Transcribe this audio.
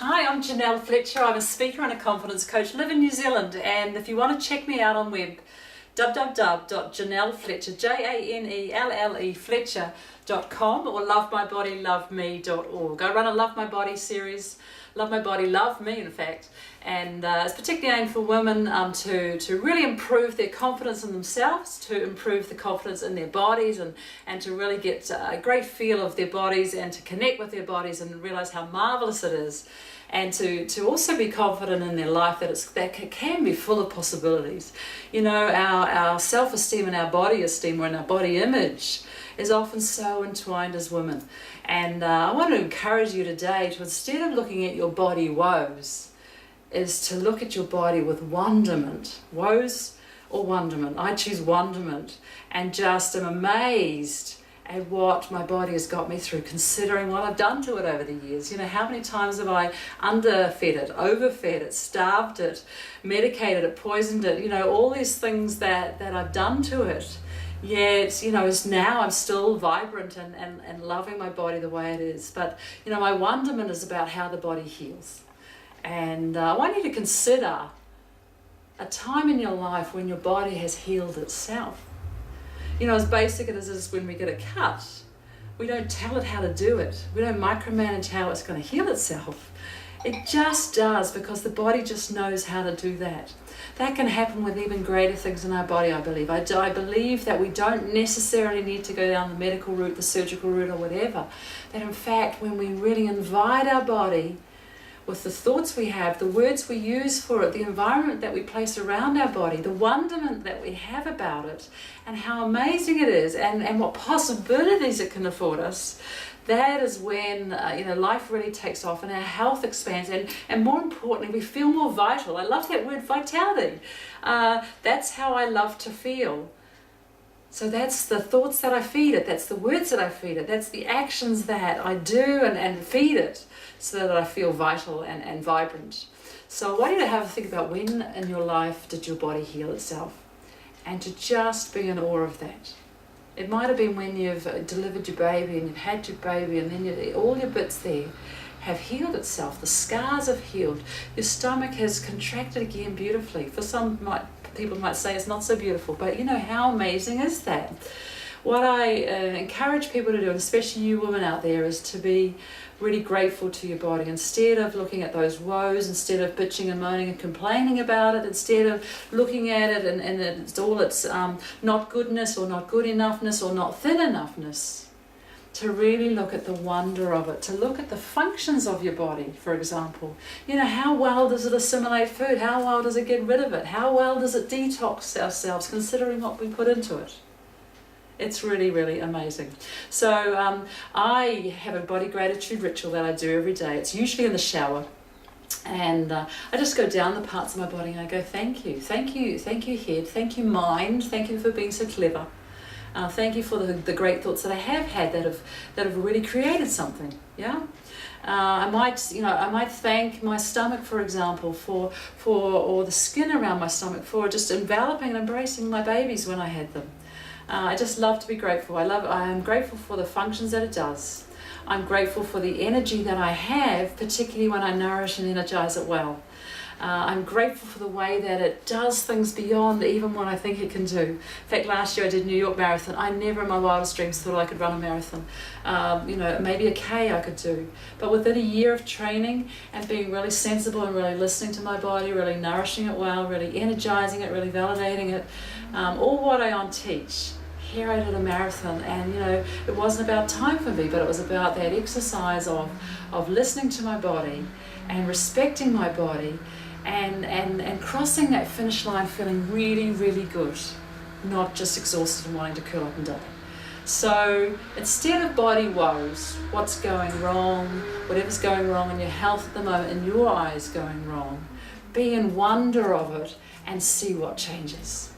Hi, I'm Janelle Fletcher. I'm a speaker and a confidence coach. Live in New Zealand, and if you want to check me out on web, www.janellefletcher, Janelle Fletcher.com, or lovemybodyloveme.org. I run a Love My Body series, Love My Body, Love Me, in fact, and it's particularly aimed for women to really improve their confidence in themselves, to improve the confidence in their bodies, and to really get a great feel of their bodies and to connect with their bodies and realize how marvelous it is, and to also be confident in their life that can be full of possibilities. You know, our self-esteem and our body esteem, or in our body image, is often so entwined as women. And I want to encourage you today to, instead of looking at your body woes, is to look at your body with wonderment. Woes or wonderment? I choose wonderment, and just am amazed at what my body has got me through, considering what I've done to it over the years. You know, how many times have I underfed it, overfed it, starved it, medicated it, poisoned it, you know, all these things that I've done to it. Yet, you know, as now I'm still vibrant and loving my body the way it is. But, you know, my wonderment is about how the body heals. And I want you to consider a time in your life when your body has healed itself. You know, as basic as it is when we get a cut, we don't tell it how to do it. We don't micromanage how it's going to heal itself. It just does, because the body just knows how to do that. That can happen with even greater things in our body, I believe. I believe that we don't necessarily need to go down the medical route, the surgical route, or whatever. That in fact, when we really invite our body with the thoughts we have, the words we use for it, the environment that we place around our body, the wonderment that we have about it, and how amazing it is, and what possibilities it can afford us, that is when you know, life really takes off and our health expands, and more importantly, we feel more vital. I love that word, vitality. That's how I love to feel. So that's the thoughts that I feed it, that's the words that I feed it, that's the actions that I do and feed it, so that I feel vital and vibrant. So I want you to have a think about, when in your life did your body heal itself? And to just be in awe of that. It might have been when you've delivered your baby and you've had your baby, and then all your bits there have healed itself. The scars have healed. Your stomach has contracted again beautifully. For some people might say it's not so beautiful, but you know, how amazing is that? What I encourage people to do, and especially you women out there, is to be really grateful to your body. Instead of looking at those woes, instead of bitching and moaning and complaining about it, instead of looking at it and it's all its not goodness or not good enoughness or not thin enoughness, to really look at the wonder of it, to look at the functions of your body, for example. You know, how well does it assimilate food? How well does it get rid of it? How well does it detox ourselves, considering what we put into it? It's really, really amazing. So I have a body gratitude ritual that I do every day. It's usually in the shower. And I just go down the parts of my body and I go, thank you, thank you, thank you head, thank you mind, thank you for being so clever. Thank you for the great thoughts that I have had that have really created something. Yeah. I might thank my stomach, for example, or the skin around my stomach for just enveloping and embracing my babies when I had them. I just love to be grateful. I am grateful for the functions that it does. I'm grateful for the energy that I have, particularly when I nourish and energize it well. I'm grateful for the way that it does things beyond even what I think it can do. In fact, last year I did New York Marathon. I never in my wildest dreams thought I could run a marathon. You know, maybe a K I could do. But within a year of training and being really sensible and really listening to my body, really nourishing it well, really energizing it, really validating it, all what I teach, here I did a marathon, and you know, it wasn't about time for me, but it was about that exercise of listening to my body and respecting my body, and crossing that finish line feeling really, really good, not just exhausted and wanting to curl up and die. So instead of body woes, what's going wrong, whatever's going wrong in your health at the moment, in your eyes going wrong, be in wonder of it and see what changes.